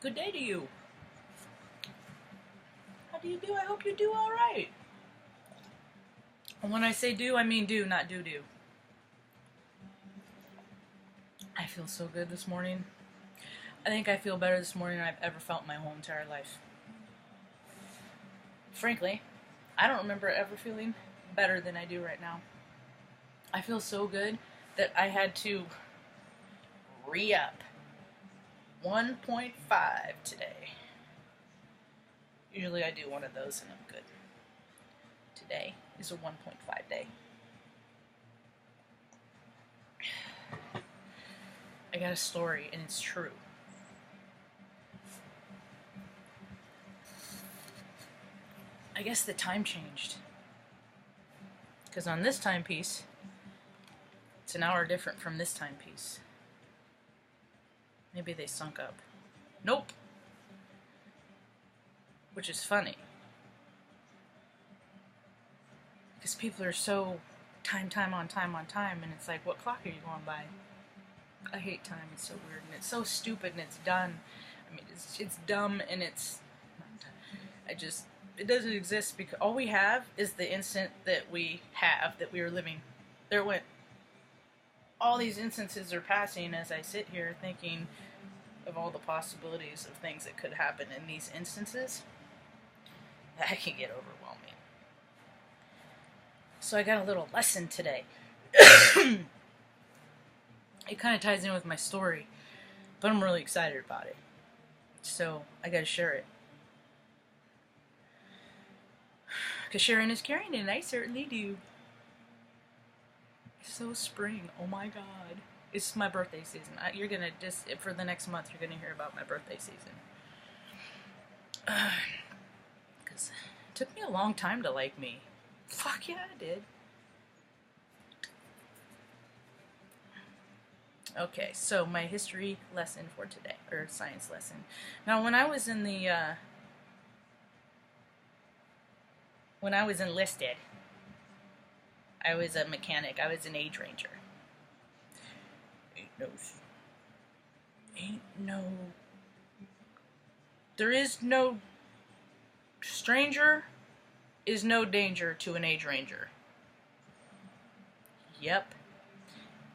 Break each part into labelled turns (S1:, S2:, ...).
S1: Good day to you. How do you do? I hope you do alright. And when I say do, I mean do, not do. I feel so good this morning. I think I feel better this morning than I've ever felt in my whole entire life. Frankly, I don't remember ever feeling better than I do right now. I feel so good that I had to re-up 1.5 today. Usually I do one of those and I'm good. Today is a 1.5 day. I got a story and it's true. I guess the time changed. Because on this timepiece, it's an hour different from this timepiece. Maybe they sunk up. Nope. Which is funny. Because people are so time on time, and it's like, what clock are you going by? I hate time, it's so weird, and it's so stupid, and it's done. I mean, it's dumb, and it's... it doesn't exist, because all we have is the instant that we are living. There went... All these instances are passing as I sit here thinking of all the possibilities of things that could happen in these instances. That can get overwhelming. So I got a little lesson today. It kind of ties in with my story, but I'm really excited about it. So I gotta share it. Because sharing is caring, and I certainly do. It's so spring, oh my god. It's my birthday season. You're gonna just, for the next month, you're gonna hear about my birthday season. Because it took me a long time to like me. Fuck yeah, I did. Okay, so my history lesson for today, or science lesson. Now, when I was enlisted, I was a mechanic. I was an age ranger. There is no stranger is no danger to an age ranger. Yep.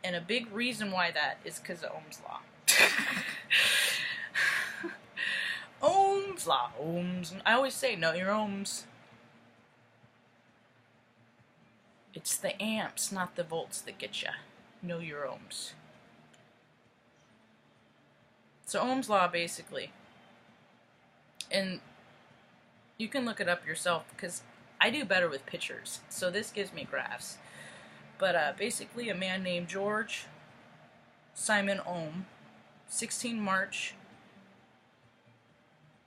S1: And a big reason why that is because of Ohm's law. Ohm's law. Ohms. I always say, know your ohms. It's the amps, not the volts, that get ya. Know your ohms. So Ohm's law, basically. And you can look it up yourself, because I do better with pictures. So this gives me graphs. But basically, a man named George Simon Ohm, 16 March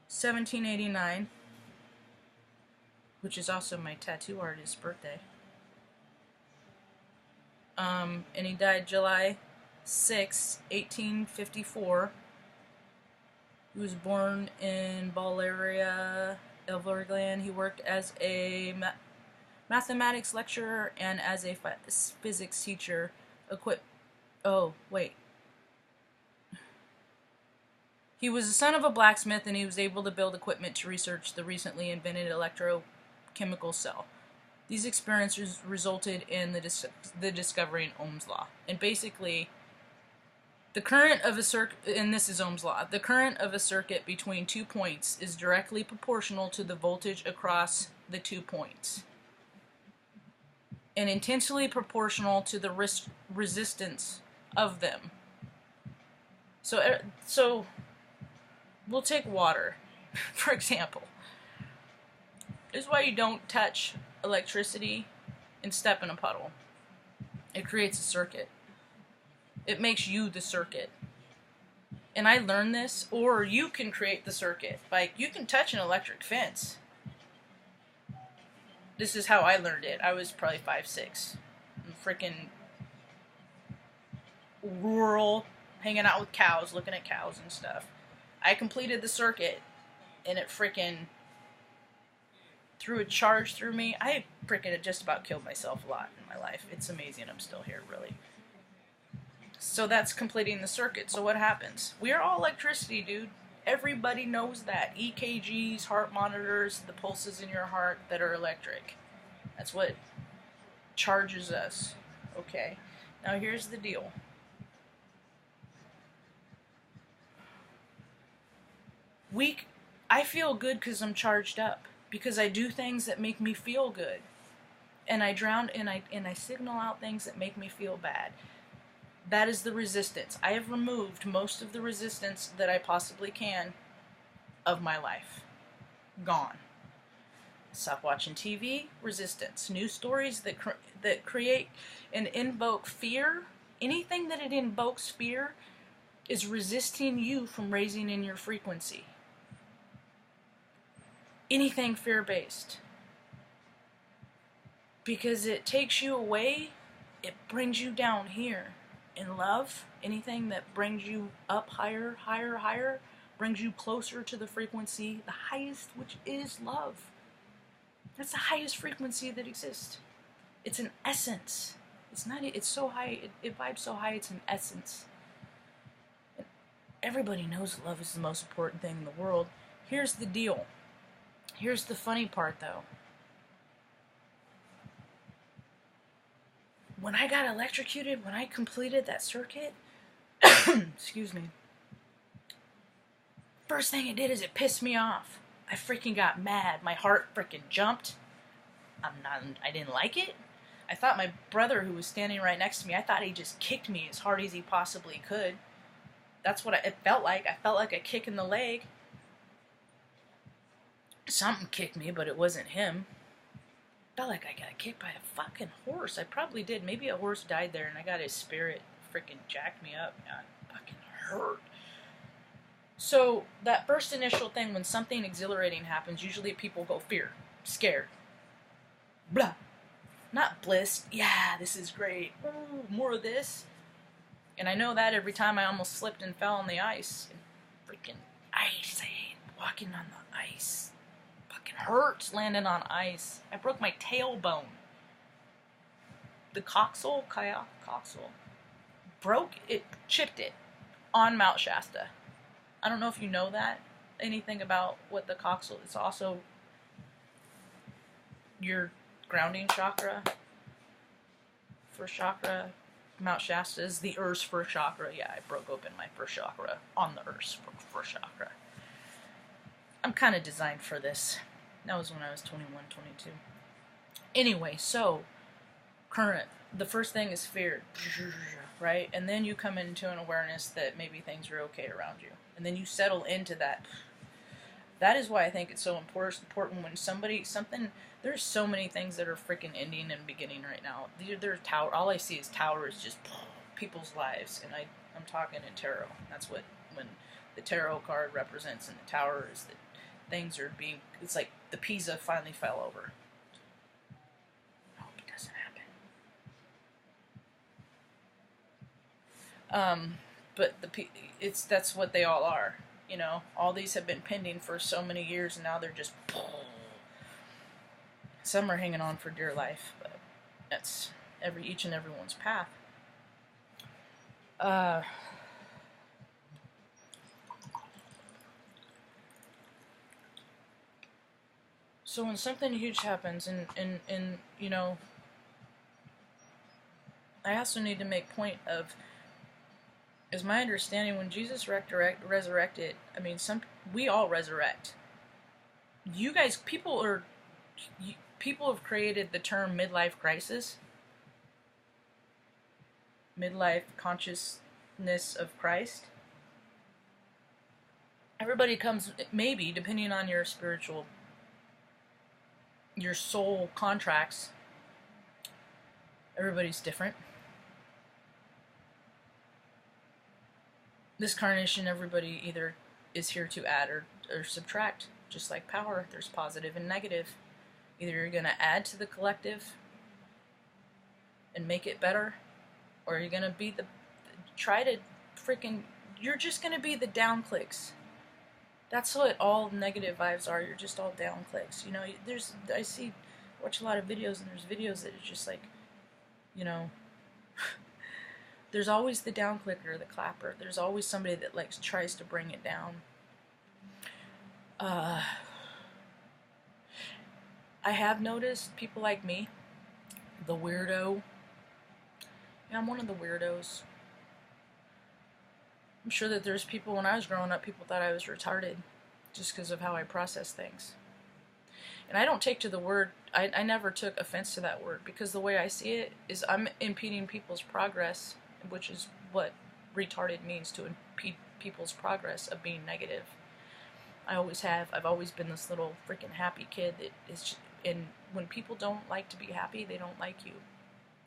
S1: 1789, which is also my tattoo artist's birthday. And he died July 6, 1854. He was born in Bulgaria, Gland. He worked as a mathematics lecturer and as a physics teacher. He was the son of a blacksmith, and he was able to build equipment to research the recently invented electrochemical cell. These experiences resulted in the discovery in Ohm's law. And basically, the current of a circuit, and this is Ohm's law, the current of a circuit between 2 points is directly proportional to the voltage across the 2 points, and intensely proportional to the resistance of them. So we'll take water, for example. This is why you don't touch electricity and step in a puddle. It creates a circuit. It makes you the circuit. And I learned this, or you can create the circuit. Like, you can touch an electric fence. This is how I learned it. I was probably 5'6". Freaking rural, hanging out with cows, looking at cows and stuff. I completed the circuit, and it freaking threw a charge through me. I freaking just about killed myself a lot in my life. It's amazing I'm still here, really. So that's completing the circuit. So what happens? We are all electricity, dude. Everybody knows that. EKGs, heart monitors, the pulses in your heart that are electric. That's what charges us. Okay. Now here's the deal. I feel good because I'm charged up. Because I do things that make me feel good. And I drown and I signal out things that make me feel bad. That is the resistance. I have removed most of the resistance that I possibly can of my life. Gone. Stop watching TV, resistance. News stories that create and invoke fear, anything that it invokes fear is resisting you from raising in your frequency. Anything fear-based. Because it takes you away, it brings you down here. In love, anything that brings you up higher, higher, higher, brings you closer to the frequency, the highest, which is love. That's the highest frequency that exists. It's an essence. It's so high, it vibes so high, it's an essence. And everybody knows love is the most important thing in the world. Here's the deal. Here's the funny part, though. When I got electrocuted, when I completed that circuit, excuse me, first thing it did is it pissed me off. I freaking got mad. My heart freaking jumped. I didn't like it. I thought my brother, who was standing right next to me, I thought he just kicked me as hard as he possibly could. That's what it felt like. I felt like a kick in the leg. Something kicked me, but it wasn't him. Felt like I got kicked by a fucking horse. I probably did. Maybe a horse died there and I got his spirit freaking jacked me up. Man, it fucking hurt. So that first initial thing when something exhilarating happens, usually people go fear, scared, blah. Not bliss. Yeah, this is great. Ooh, more of this. And I know that every time I almost slipped and fell on the ice. And freaking ice. I hate walking on the ice. Hurts landing on ice. I broke my tailbone. The coxal, broke it, chipped it on Mount Shasta. I don't know if you know that, anything about what the coxal is. Also your grounding chakra. First chakra, Mount Shasta is the Earth's first chakra. Yeah, I broke open my first chakra on the Earth's first chakra. I'm kind of designed for this. That was when I was 21, 22. Anyway, so, current. The first thing is fear, right? And then you come into an awareness that maybe things are okay around you. And then you settle into that. That is why I think it's so important when there's so many things that are freaking ending and beginning right now. All I see is towers, just people's lives. And I'm talking in tarot. That's when the tarot card represents in the tower is that things are it's like the Pisa finally fell over. I hope it doesn't happen. But that's what they all are. You know, all these have been pending for so many years, and now they're just. Some are hanging on for dear life, but that's each and everyone's path. So when something huge happens, and you know, I also need to make point of, is my understanding when Jesus resurrected, I mean, we all resurrect. You guys, people have created the term midlife crisis, midlife consciousness of Christ. Everybody comes, maybe, depending on your soul contracts, everybody's different. This carnation, everybody either is here to add or subtract. Just like power, there's positive and negative. Either you're going to add to the collective and make it better, or you're going to be you're just going to be the down clicks. That's what all negative vibes are. You're just all down clicks. You know, watch a lot of videos, and there's videos that it's just like, you know, there's always the down clicker, the clapper. There's always somebody that tries to bring it down. Uh, I have noticed people like me, the weirdo. Yeah, I'm one of the weirdos. I'm sure that there's people when I was growing up, people thought I was retarded just because of how I process things. And I don't take to the word, I never took offense to that word because the way I see it is I'm impeding people's progress, which is what retarded means, to impede people's progress of being negative. I always have. I've always been this little freaking happy kid that is just, and when people don't like to be happy, they don't like you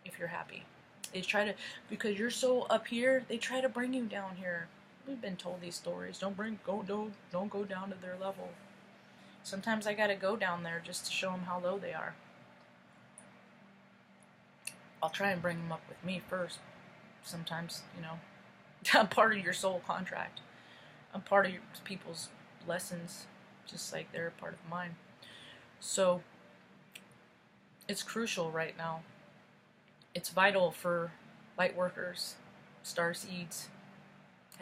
S1: if you're happy. They try to, because you're so up here, they try to bring you down here. We've been told these stories. Don't go down to their level. Sometimes I gotta go down there just to show them how low they are. I'll try and bring them up with me first. Sometimes, I'm part of your soul contract. I'm part of people's lessons, just like they're a part of mine. So, it's crucial right now. It's vital for light workers, star seeds,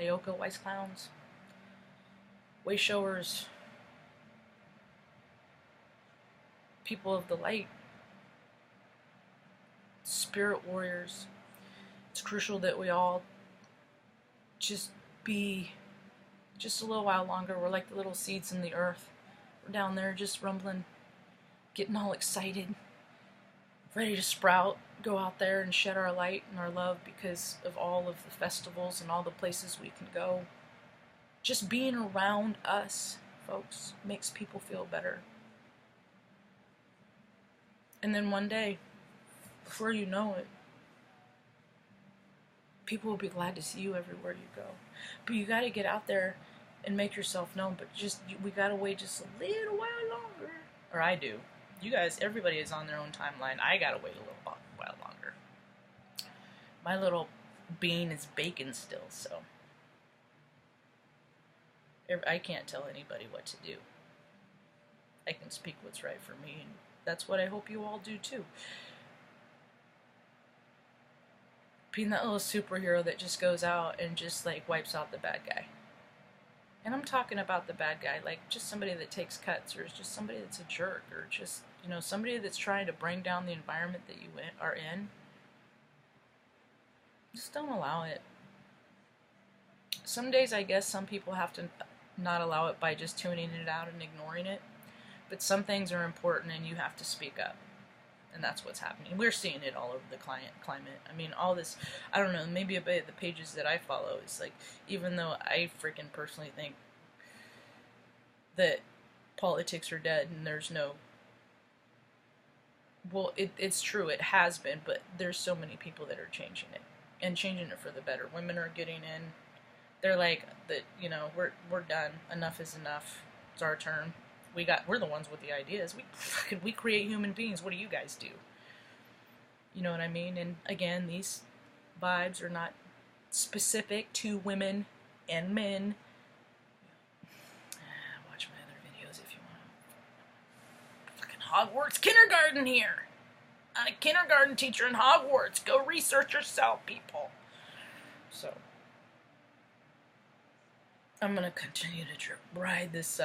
S1: Heyoka, wise clowns, way showers, people of the light, spirit warriors. It's crucial that we all just be just a little while longer. We're like the little seeds in the earth. We're down there just rumbling, getting all excited, ready to sprout, go out there and shed our light and our love because of all of the festivals and all the places we can go. Just being around us, folks, makes people feel better. And then one day, before you know it, people will be glad to see you everywhere you go. But you gotta get out there and make yourself known, but we gotta wait just a little while longer. Or I do. You guys, everybody is on their own timeline. I gotta wait a little while longer. My little bean is baking still, so I can't tell anybody what to do. I can speak what's right for me, and that's what I hope you all do too. Being that little superhero that just goes out and just like wipes out the bad guy. And I'm talking about the bad guy, like just somebody that takes cuts, or just somebody that's a jerk, or just, somebody that's trying to bring down the environment that you are in. Just don't allow it. Some days, I guess, some people have to not allow it by just tuning it out and ignoring it. But some things are important and you have to speak up. And that's what's happening. We're seeing it all over the climate. I mean, all this, I don't know, maybe a bit of the pages that I follow is like, even though I freaking personally think that politics are dead and there's no, well, it's true, it has been, but there's so many people that are changing it. And changing it for the better. Women are getting in. They're like, we're done. Enough is enough. It's our turn. We're the ones with the ideas. We create human beings. What do you guys do? You know what I mean? And again, these vibes are not specific to women and men. Watch my other videos if you want. Fucking Hogwarts kindergarten here. I'm a kindergarten teacher in Hogwarts. Go research yourself, people. So, I'm gonna continue to ride this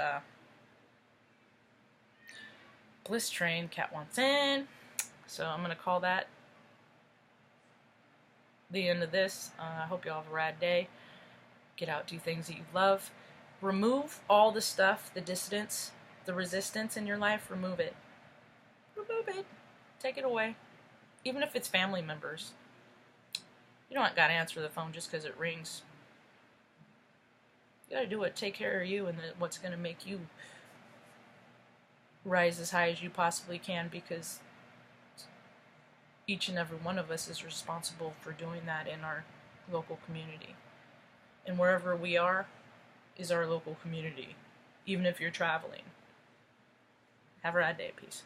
S1: bliss train Cat wants in. So I'm gonna call that the end of this. I hope you all have a rad day. Get out, do things that you love. Remove all the stuff, the dissidence, the resistance in your life. Remove it. Remove it. Take it away. Even if it's family members. You don't gotta answer the phone just because it rings. You gotta do what take care of you and what's gonna make you rise as high as you possibly can, because each and every one of us is responsible for doing that in our local community. And wherever we are is our local community, even if you're traveling. Have a rad day. Peace.